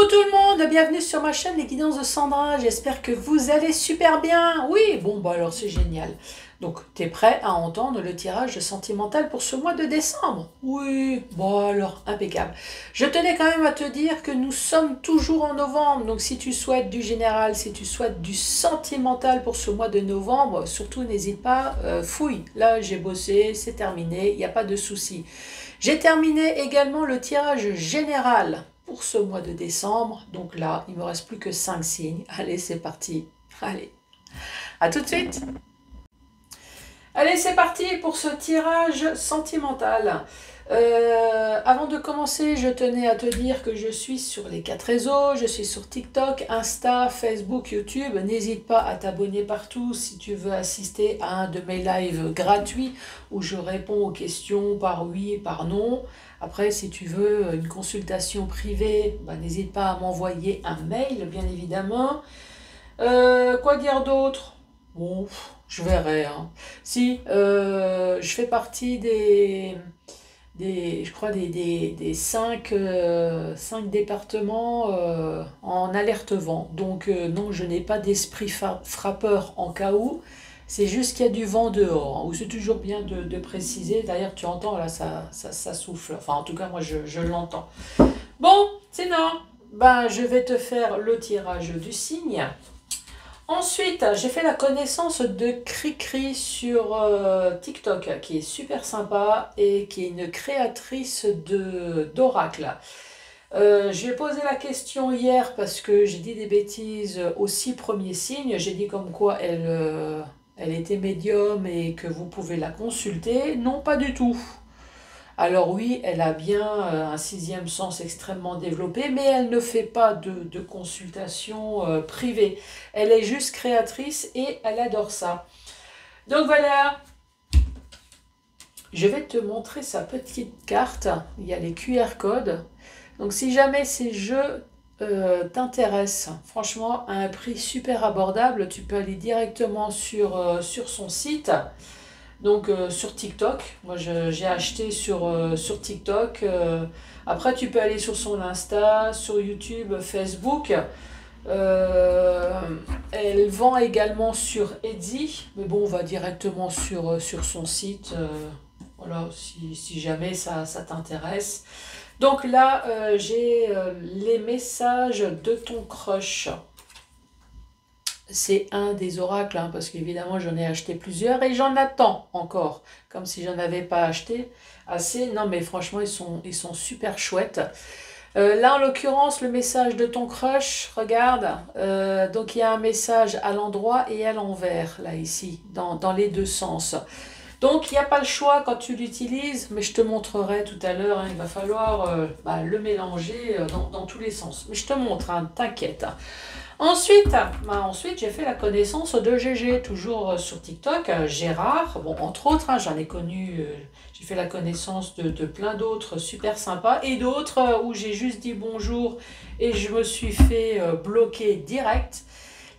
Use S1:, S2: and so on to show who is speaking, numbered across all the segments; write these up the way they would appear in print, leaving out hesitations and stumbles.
S1: Coucou tout le monde, bienvenue sur ma chaîne Les Guidances de Sandra, j'espère que vous allez super bien. Oui, bon bah alors c'est génial. Donc t'es prêt à entendre le tirage sentimental pour ce mois de décembre? Oui, bon alors impeccable. Je tenais quand même à te dire que nous sommes toujours en novembre, donc si tu souhaites du général, si tu souhaites du sentimental pour ce mois de novembre, surtout n'hésite pas, fouille. Là j'ai bossé, c'est terminé, il n'y a pas de souci. J'ai terminé également le tirage général pour ce mois de décembre. Donc là, il ne me reste plus que 5 signes. Allez, c'est parti. Allez, à tout de suite. Allez, c'est parti pour ce tirage sentimental. Avant de commencer, je tenais à te dire que je suis sur les 4 réseaux. Je suis sur TikTok, Insta, Facebook, YouTube. N'hésite pas à t'abonner partout si tu veux assister à un de mes lives gratuits où je réponds aux questions par oui et par non. Après, si tu veux une consultation privée, bah, n'hésite pas à m'envoyer un mail, bien évidemment. Quoi dire d'autre? Bon, je verrai. Hein. Si, je fais partie je crois des 5 départements en alerte vent. Donc non, je n'ai pas d'esprit frappeur en cas où. C'est juste qu'il y a du vent dehors, hein, ou c'est toujours bien de préciser. D'ailleurs, tu entends, là, ça souffle. Enfin, en tout cas, moi, je l'entends. Bon, sinon, ben, je vais te faire le tirage du signe. Ensuite, j'ai fait la connaissance de Cricri sur TikTok, qui est super sympa et qui est une créatrice d'oracle. Je lui ai posé la question hier parce que j'ai dit des bêtises aux 6 premiers signes. J'ai dit comme quoi elle était médium et que vous pouvez la consulter. Non, pas du tout. Alors oui, elle a bien un 6e sens extrêmement développé, mais elle ne fait pas de consultation privée. Elle est juste créatrice et elle adore ça. Donc voilà, je vais te montrer sa petite carte. Il y a les QR codes. Donc si jamais ces jeux t'intéressent, franchement, à un prix super abordable, tu peux aller directement sur son site. Donc sur TikTok, moi j'ai acheté sur TikTok. Après tu peux aller sur son Insta, sur YouTube, Facebook. Elle vend également sur Etsy, mais bon on va directement sur son site. Voilà, si jamais ça t'intéresse. Donc là j'ai les messages de ton crush. C'est un des oracles, hein, parce qu'évidemment j'en ai acheté plusieurs et j'en attends encore, comme si j'en avais pas acheté assez. Non mais franchement ils sont super chouettes. Là en l'occurrence le message de ton crush, regarde, donc il y a un message à l'endroit et à l'envers, là ici, dans les deux sens. Donc il n'y a pas le choix quand tu l'utilises, mais je te montrerai tout à l'heure, hein, il va falloir le mélanger dans tous les sens. Mais je te montre, hein, t'inquiète. Ensuite, j'ai fait la connaissance de GG, toujours sur TikTok, Gérard. Bon, entre autres, hein, j'en ai connu, j'ai fait la connaissance de plein d'autres super sympas et d'autres où j'ai juste dit bonjour et je me suis fait bloquer direct.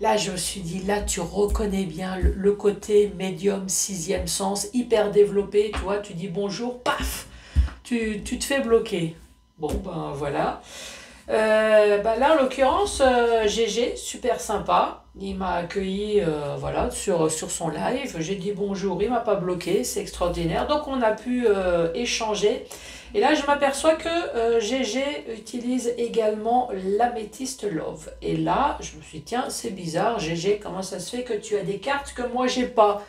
S1: Là, je me suis dit, là, tu reconnais bien le côté médium, 6e sens, hyper développé. Tu vois, tu dis bonjour, paf, tu te fais bloquer. Bon, ben voilà. Là, en l'occurrence, GG, super sympa. Il m'a accueilli voilà, sur son live. J'ai dit bonjour, il m'a pas bloqué, c'est extraordinaire. Donc, on a pu échanger. Et là, je m'aperçois que GG utilise également l'améthyste Love. Et là, je me suis dit, tiens, c'est bizarre, GG, comment ça se fait que tu as des cartes que moi, j'ai pas?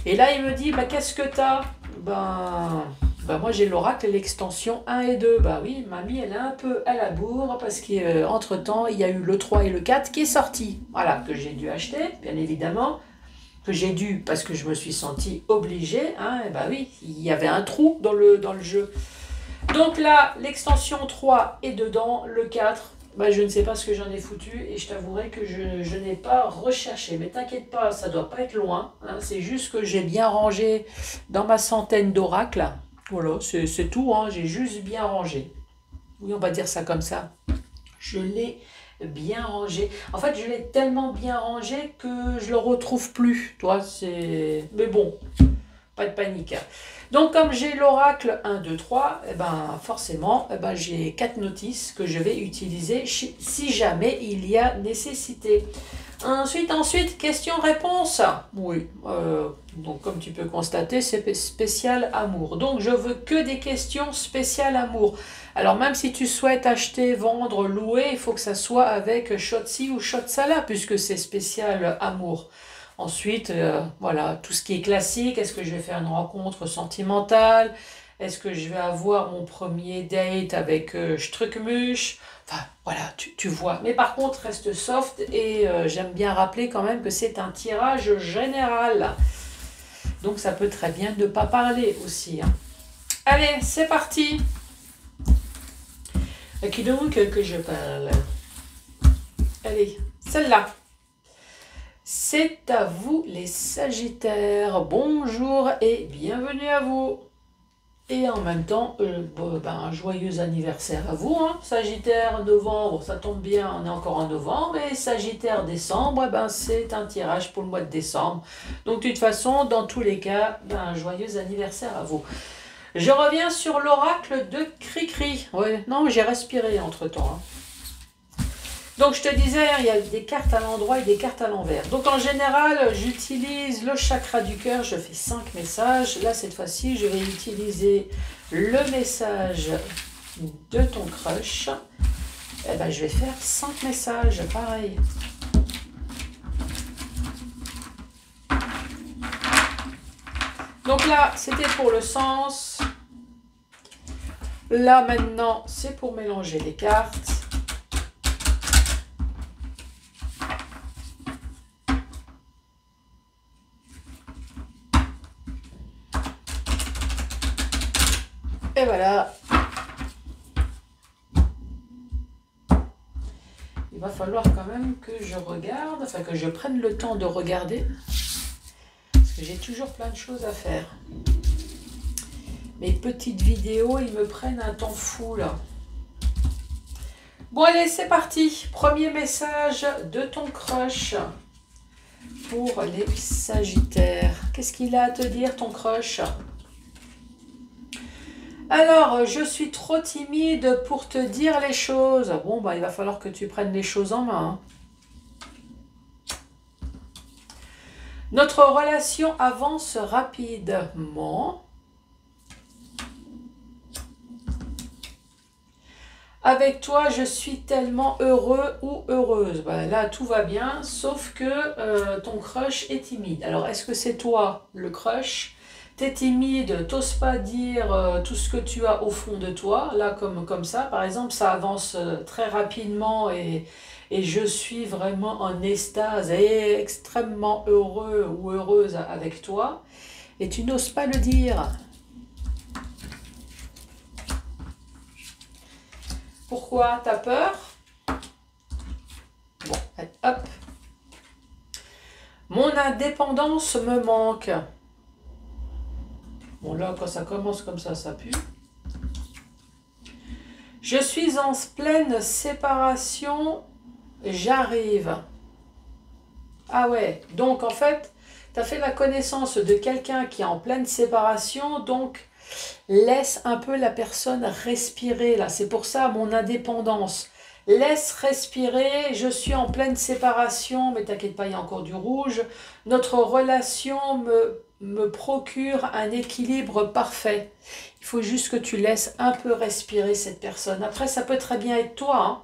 S1: Et là, il me dit, bah, qu'est-ce que tu as? Moi, j'ai l'oracle, l'extension 1 et 2. Bah oui, mamie, elle est un peu à la bourre parce qu'entre-temps, il y a eu le 3 et le 4 qui est sorti. Voilà, que j'ai dû acheter, bien évidemment. Que j'ai dû, parce que je me suis sentie obligée. Hein, et bah oui, il y avait un trou dans le jeu. Donc là, l'extension 3 est dedans, le 4, je ne sais pas ce que j'en ai foutu et je t'avouerai que je n'ai pas recherché. Mais t'inquiète pas, ça ne doit pas être loin. Hein, c'est juste que j'ai bien rangé dans ma centaine d'oracles. Voilà, c'est tout, hein, j'ai juste bien rangé. Oui, on va dire ça comme ça. Je l'ai bien rangé. En fait, je l'ai tellement bien rangé que je le retrouve plus. Toi, c'est... Mais bon, pas de panique. Donc comme j'ai l'oracle 1, 2, 3, eh ben, forcément, eh ben, j'ai 4 notices que je vais utiliser si jamais il y a nécessité. Ensuite, question-réponse. Oui, donc comme tu peux constater, c'est spécial amour. Donc je veux que des questions spéciales amour. Alors même si tu souhaites acheter, vendre, louer, il faut que ça soit avec Shotzi ou Shotsala, puisque c'est spécial amour. Ensuite, voilà, tout ce qui est classique, est-ce que je vais faire une rencontre sentimentale? Est-ce que je vais avoir mon premier date avec Struckmush? Enfin, voilà, tu vois. Mais par contre, reste soft et j'aime bien rappeler quand même que c'est un tirage général. Donc ça peut très bien ne pas parler aussi. Hein. Allez, c'est parti. À qui donc que je parle? Allez, celle-là. C'est à vous les Sagittaires. Bonjour et bienvenue à vous. Et en même temps, un joyeux anniversaire à vous. Hein. Sagittaire, novembre, ça tombe bien, on est encore en novembre. Et Sagittaire, décembre, c'est un tirage pour le mois de décembre. Donc de toute façon, dans tous les cas, un joyeux anniversaire à vous. Je reviens sur l'oracle de Cricri. Ouais, non, j'ai respiré entre-temps. Hein. Donc je te disais, il y a des cartes à l'endroit et des cartes à l'envers. Donc en général, j'utilise le chakra du cœur, je fais 5 messages. Là, cette fois-ci, je vais utiliser le message de ton crush. Eh ben, je vais faire 5 messages, pareil. Donc là, c'était pour le sens. Là, maintenant, c'est pour mélanger les cartes. Et voilà. Il va falloir quand même que je regarde, enfin que je prenne le temps de regarder. Parce que j'ai toujours plein de choses à faire. Mes petites vidéos, ils me prennent un temps fou là. Bon allez, c'est parti. Premier message de ton crush pour les Sagittaires. Qu'est-ce qu'il a à te dire ton crush ? Alors, je suis trop timide pour te dire les choses. Bon, il va falloir que tu prennes les choses en main. Notre relation avance rapidement. Avec toi, je suis tellement heureux ou heureuse. Là, tout va bien, sauf que ton crush est timide. Alors, est-ce que c'est toi, le crush ? T'es timide, t'oses pas dire tout ce que tu as au fond de toi, là comme ça, par exemple, ça avance très rapidement et je suis vraiment en extase et extrêmement heureux ou heureuse avec toi, et tu n'oses pas le dire. Pourquoi? T'as peur? Bon, hop. Mon indépendance me manque. Bon, là, quand ça commence comme ça pue. Je suis en pleine séparation, j'arrive. Ah ouais, donc en fait, tu as fait la connaissance de quelqu'un qui est en pleine séparation, donc laisse un peu la personne respirer, là. C'est pour ça, mon indépendance. Laisse respirer, je suis en pleine séparation, mais t'inquiète pas, il y a encore du rouge. Notre relation me procure un équilibre parfait. Il faut juste que tu laisses un peu respirer cette personne. Après, ça peut très bien être toi. Hein.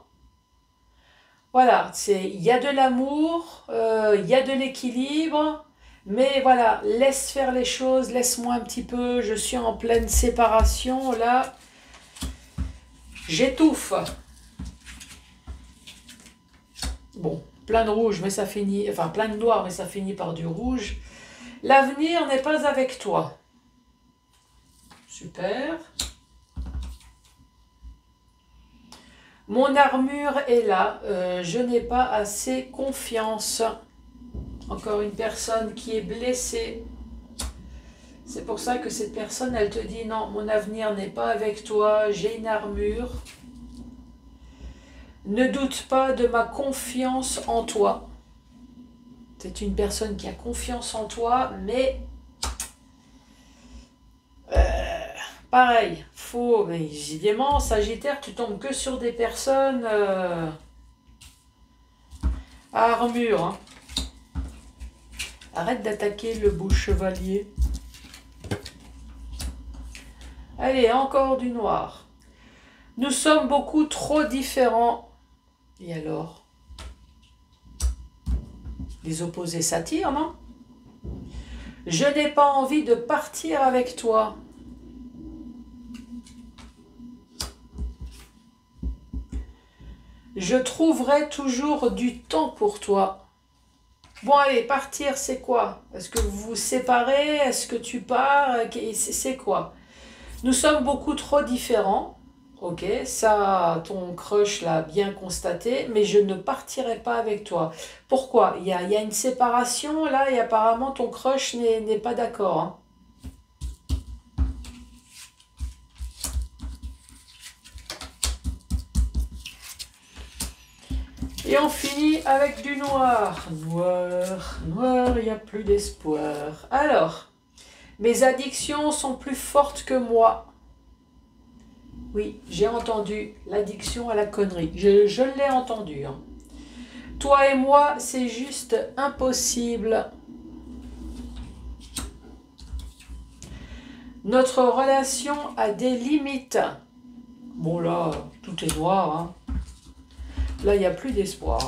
S1: Voilà, il y a de l'amour, il y a de l'équilibre, mais voilà, laisse faire les choses, laisse-moi un petit peu, je suis en pleine séparation, là, j'étouffe. Bon, plein de rouge, mais ça finit, enfin plein de noir, mais ça finit par du rouge. L'avenir n'est pas avec toi. Super. Mon armure est là. Je n'ai pas assez confiance. Encore une personne qui est blessée. C'est pour ça que cette personne, elle te dit non, mon avenir n'est pas avec toi. J'ai une armure. Ne doute pas de ma confiance en toi. C'est une personne qui a confiance en toi, mais Pareil, faut, mais évidemment, Sagittaire, tu tombes que sur des personnes à armure. Hein. Arrête d'attaquer le beau chevalier. Allez, encore du noir. Nous sommes beaucoup trop différents. Et alors? Les opposés s'attirent, non? Je n'ai pas envie de partir avec toi. Je trouverai toujours du temps pour toi. Bon, allez, partir, c'est quoi? Est-ce que vous vous séparez? Est-ce que tu pars? C'est quoi? Nous sommes beaucoup trop différents. Ok, ça, ton crush l'a bien constaté, mais je ne partirai pas avec toi. Pourquoi? Il y a une séparation là et apparemment ton crush n'est pas d'accord. Hein. Et on finit avec du noir. Noir, noir, il n'y a plus d'espoir. Alors, mes addictions sont plus fortes que moi. Oui, j'ai entendu l'addiction à la connerie. Je l'ai entendu. Hein. Toi et moi, c'est juste impossible. Notre relation a des limites. Bon là, tout est noir. Hein. Là, il n'y a plus d'espoir.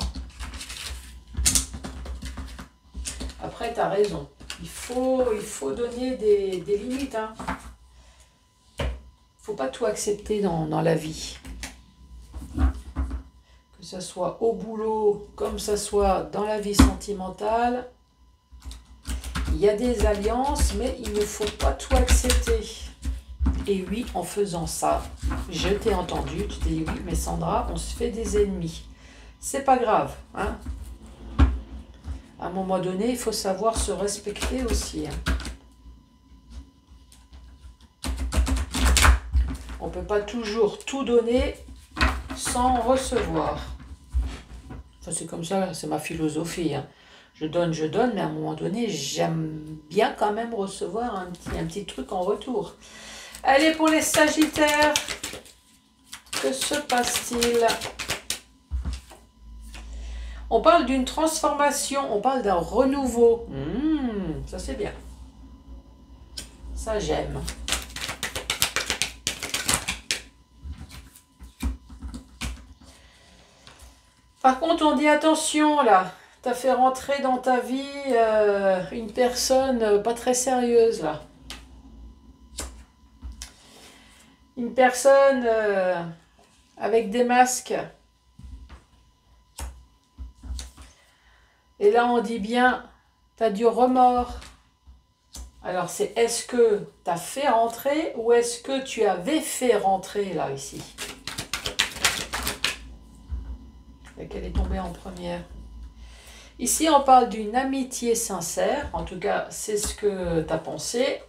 S1: Après, tu as raison. Il faut donner des limites. Hein. Faut pas tout accepter dans la vie. Que ce soit au boulot, comme ça soit dans la vie sentimentale. Il y a des alliances, mais il ne faut pas tout accepter. Et oui, en faisant ça, je t'ai entendu, tu t'es dit oui, mais Sandra, on se fait des ennemis. C'est pas grave. Hein. À un moment donné, il faut savoir se respecter aussi. Hein. On ne peut pas toujours tout donner sans recevoir. Enfin, c'est comme ça, c'est ma philosophie. Hein. Je donne, mais à un moment donné, j'aime bien quand même recevoir un petit truc en retour. Allez, pour les Sagittaires, que se passe-t-il? On parle d'une transformation, on parle d'un renouveau. Ça, c'est bien. Ça, j'aime. Par contre, on dit attention là, tu as fait rentrer dans ta vie une personne pas très sérieuse là. Une personne avec des masques. Et là, on dit bien, tu as du remords. Alors, c'est est-ce que tu as fait rentrer ou est-ce que tu avais fait rentrer là, ici? Laquelle est tombée en première? Ici, on parle d'une amitié sincère. En tout cas, c'est ce que tu as pensé.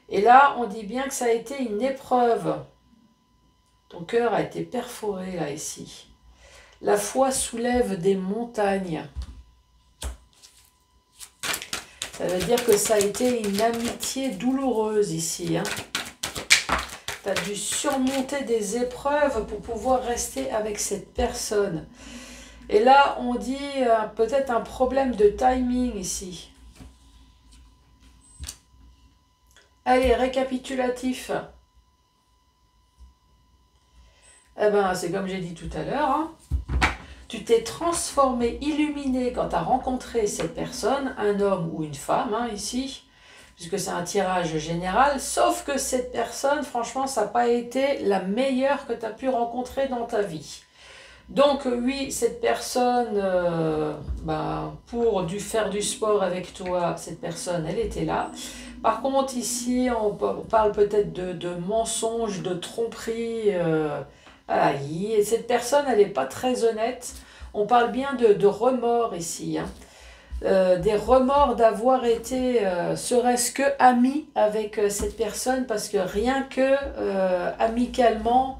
S1: Et là, on dit bien que ça a été une épreuve. Ton cœur a été perforé, là, ici. La foi soulève des montagnes. Ça veut dire que ça a été une amitié douloureuse, ici. Hein. Tu as dû surmonter des épreuves pour pouvoir rester avec cette personne. Et là, on dit peut-être un problème de timing ici. Allez, récapitulatif. Eh ben, c'est comme j'ai dit tout à l'heure. Hein. Tu t'es transformé, illuminé quand tu as rencontré cette personne, un homme ou une femme, hein, ici, puisque c'est un tirage général, sauf que cette personne, franchement, ça n'a pas été la meilleure que tu as pu rencontrer dans ta vie. Donc oui, cette personne, pour faire du sport avec toi, cette personne, elle était là. Par contre, ici, on parle peut-être de mensonges, de tromperies. Et cette personne, elle n'est pas très honnête. On parle bien de remords ici. Hein. Des remords d'avoir été, serait-ce que ami avec cette personne, parce que rien que amicalement,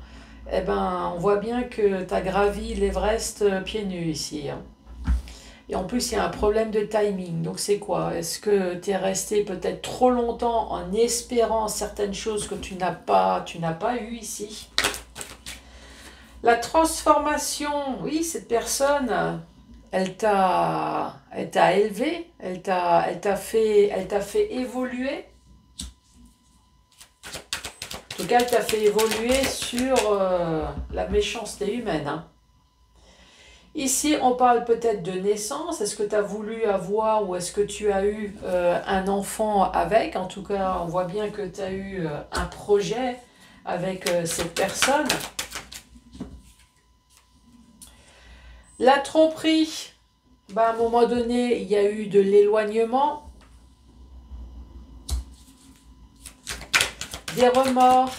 S1: eh ben, on voit bien que tu as gravi l'Everest pieds nus ici. Hein. Et en plus, il y a un problème de timing. Donc c'est quoi? Est-ce que tu es resté peut-être trop longtemps en espérant certaines choses que tu n'as pas eu ici? La transformation, oui, cette personne, elle t'a élevé, elle t'a fait évoluer. En tout cas, elle t'a fait évoluer sur la méchanceté humaine, hein. Ici, on parle peut-être de naissance. Est-ce que tu as voulu avoir ou est-ce que tu as eu un enfant avec? En tout cas, on voit bien que tu as eu un projet avec cette personne. La tromperie, ben, à un moment donné, il y a eu de l'éloignement, des remords.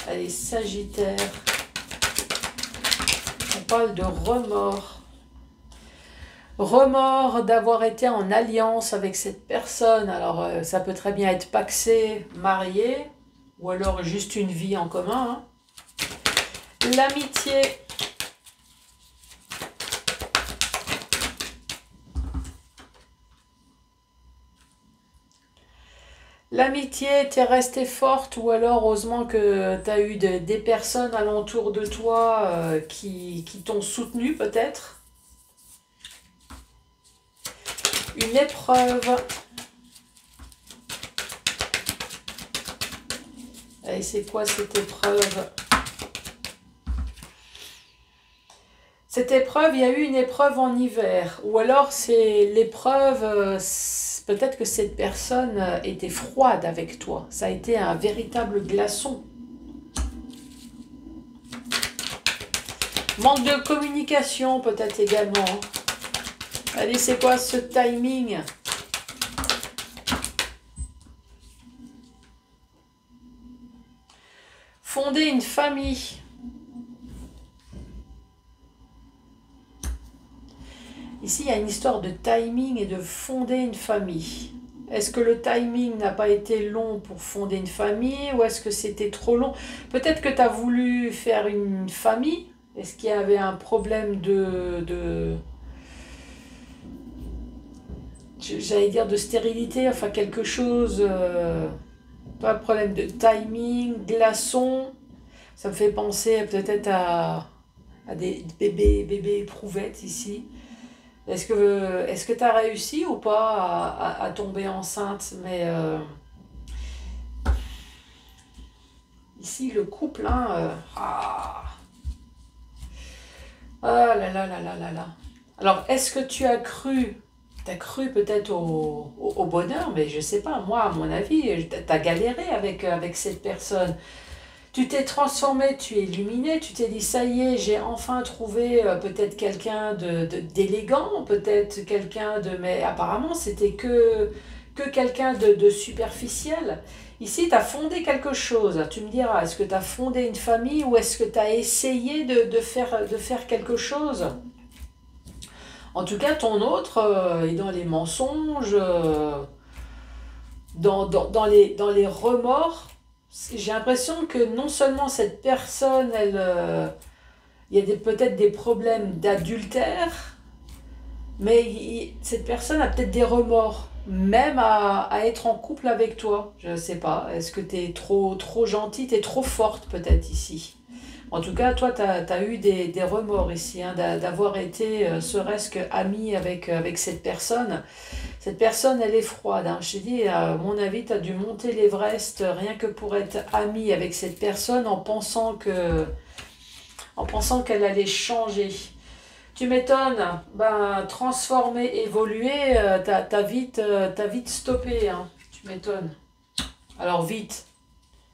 S1: Allez, Sagittaire. On parle de remords. Remords d'avoir été en alliance avec cette personne. Alors, ça peut très bien être pacsé, marié, ou alors juste une vie en commun, hein. L'amitié. L'amitié, t'es restée forte ou alors heureusement que tu as eu des personnes alentour de toi qui t'ont soutenu peut-être. Une épreuve. Et c'est quoi cette épreuve? Cette épreuve, il y a eu une épreuve en hiver. Ou alors c'est l'épreuve, peut-être que cette personne était froide avec toi. Ça a été un véritable glaçon. Manque de communication peut-être également. Allez, c'est quoi ce timing? Fonder une famille. Ici, il y a une histoire de timing et de fonder une famille. Est-ce que le timing n'a pas été long pour fonder une famille ou est-ce que c'était trop long? Peut-être que tu as voulu faire une famille. Est-ce qu'il y avait un problème j'allais dire de stérilité, enfin quelque chose, pas de problème de timing, glaçon. Ça me fait penser peut-être à des bébés éprouvettes ici. Est-ce que tu as réussi ou pas à tomber enceinte? Mais ici, le couple, hein, ah là là là là là là. Alors, est-ce que tu as cru, peut-être au bonheur, mais je sais pas, moi, à mon avis, tu as galéré avec cette personne. Tu t'es transformé, tu es illuminé, tu t'es dit, ça y est, j'ai enfin trouvé peut-être quelqu'un d'élégant, peut-être quelqu'un de... Mais apparemment, c'était que quelqu'un de superficiel. Ici, tu as fondé quelque chose. Tu me diras, est-ce que tu as fondé une famille ou est-ce que tu as essayé de faire quelque chose? En tout cas, ton autre est dans les mensonges, dans les remords. J'ai l'impression que non seulement cette personne, il y a peut-être des problèmes d'adultère, mais cette personne a peut-être des remords, même à être en couple avec toi. Je ne sais pas, est-ce que tu es trop gentille, tu es trop forte peut-être ici. En tout cas, toi, tu as eu des remords ici, hein, d'avoir été, serait-ce que amie avec cette personne. Cette personne, elle est froide, hein. Je t'ai dit, à mon avis, tu as dû monter l'Everest rien que pour être amie avec cette personne en pensant qu'elle allait changer. Tu m'étonnes, ben, transformer, évoluer, t'as vite stoppé, hein. Tu m'étonnes. Alors vite,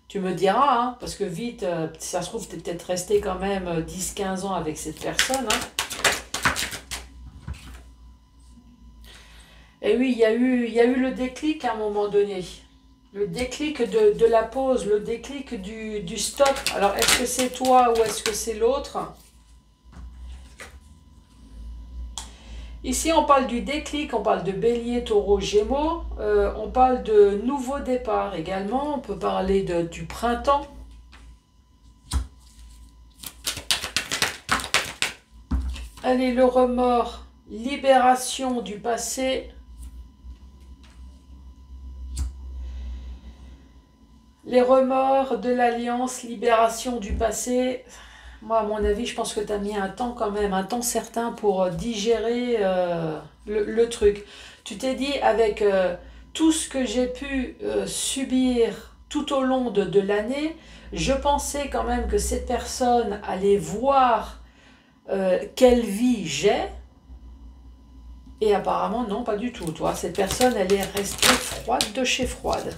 S1: tu me diras, hein, parce que vite, si ça se trouve, tu es peut-être resté quand même 10-15 ans avec cette personne, hein. Et oui, il y a eu le déclic à un moment donné. Le déclic de la pause, le déclic du stop. Alors, est-ce que c'est toi ou est-ce que c'est l'autre? Ici, on parle du déclic, on parle de bélier, taureau, gémeaux. On parle de nouveau départ également. On peut parler du printemps. Allez, le remords, libération du passé. Les remords de l'alliance, libération du passé. Moi, à mon avis, je pense que tu as mis un temps quand même, un temps certain pour digérer le truc. Tu t'es dit, avec tout ce que j'ai pu subir tout au long de l'année, je pensais quand même que cette personne allait voir quelle vie j'ai. Et apparemment, non, pas du tout. Toi, cette personne, elle est restée froide de chez froide.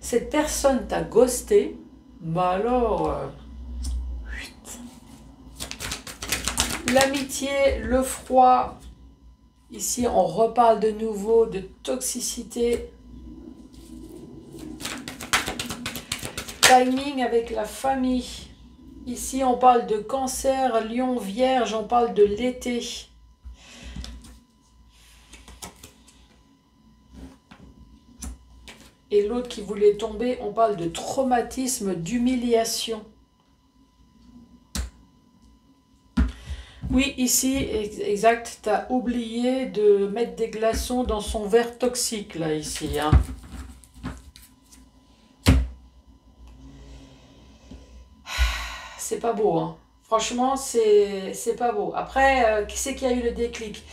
S1: Cette personne t'a ghosté, bah alors... l'amitié, le froid, ici on reparle de nouveau de toxicité. Timing avec la famille. Ici on parle de cancer, lion, vierge, on parle de l'été. Et l'autre qui voulait tomber, on parle de traumatisme, d'humiliation. Oui, ici, exact, tu as oublié de mettre des glaçons dans son verre toxique, là, ici. Hein. C'est pas beau, hein. Franchement, c'est pas beau. Après, qui c'est qui a eu le déclic?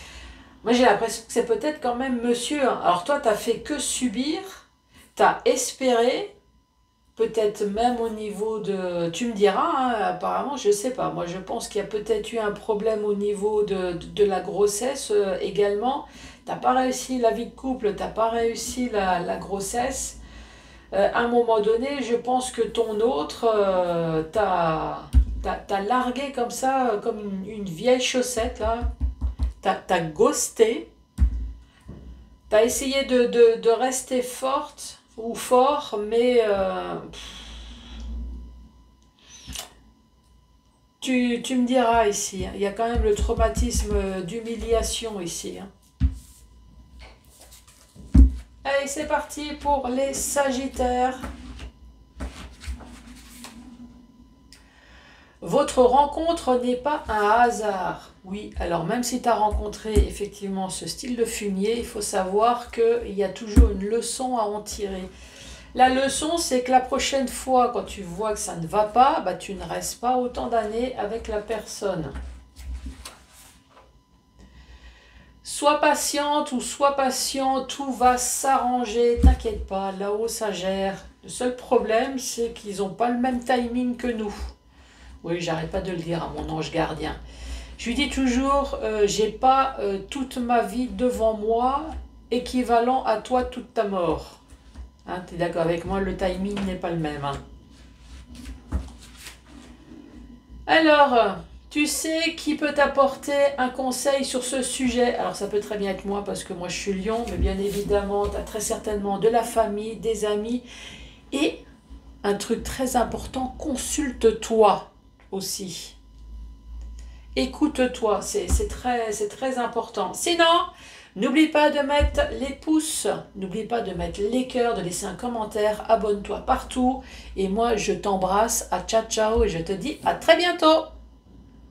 S1: Moi, j'ai l'impression que c'est peut-être quand même monsieur. Hein. Alors toi, tu n'as fait que subir, tu as espéré, peut-être même au niveau de... Tu me diras, hein, apparemment, je ne sais pas. Moi, je pense qu'il y a peut-être eu un problème au niveau de la grossesse également. Tu n'as pas réussi la vie de couple, tu n'as pas réussi la grossesse. À un moment donné, je pense que ton autre t'as largué comme ça, comme une vieille chaussette, là. T'as ghosté. T'as essayé de rester forte ou fort, mais tu me diras ici. Hein, il y a quand même le traumatisme d'humiliation ici. Hein. Allez, c'est parti pour les Sagittaires. Votre rencontre n'est pas un hasard. Oui, alors même si tu as rencontré effectivement ce style de fumier, il faut savoir qu'il y a toujours une leçon à en tirer. La leçon, c'est que la prochaine fois, quand tu vois que ça ne va pas, bah, tu ne restes pas autant d'années avec la personne. Sois patiente ou sois patient, tout va s'arranger, t'inquiète pas, là-haut ça gère. Le seul problème, c'est qu'ils n'ont pas le même timing que nous. Oui, j'arrête pas de le dire à mon ange gardien. Je lui dis toujours, j'ai pas toute ma vie devant moi, équivalent à toi toute ta mort. Hein, tu es d'accord avec moi, le timing n'est pas le même. Hein. Alors, tu sais qui peut t'apporter un conseil sur ce sujet? Alors, ça peut très bien être moi, parce que moi, je suis lion, mais bien évidemment, tu as très certainement de la famille, des amis. Et, un truc très important, consulte-toi aussi. Écoute-toi, c'est très important. Sinon, n'oublie pas de mettre les pouces, n'oublie pas de mettre les cœurs, de laisser un commentaire, abonne-toi partout. Et moi, je t'embrasse, à ciao ciao et je te dis à très bientôt.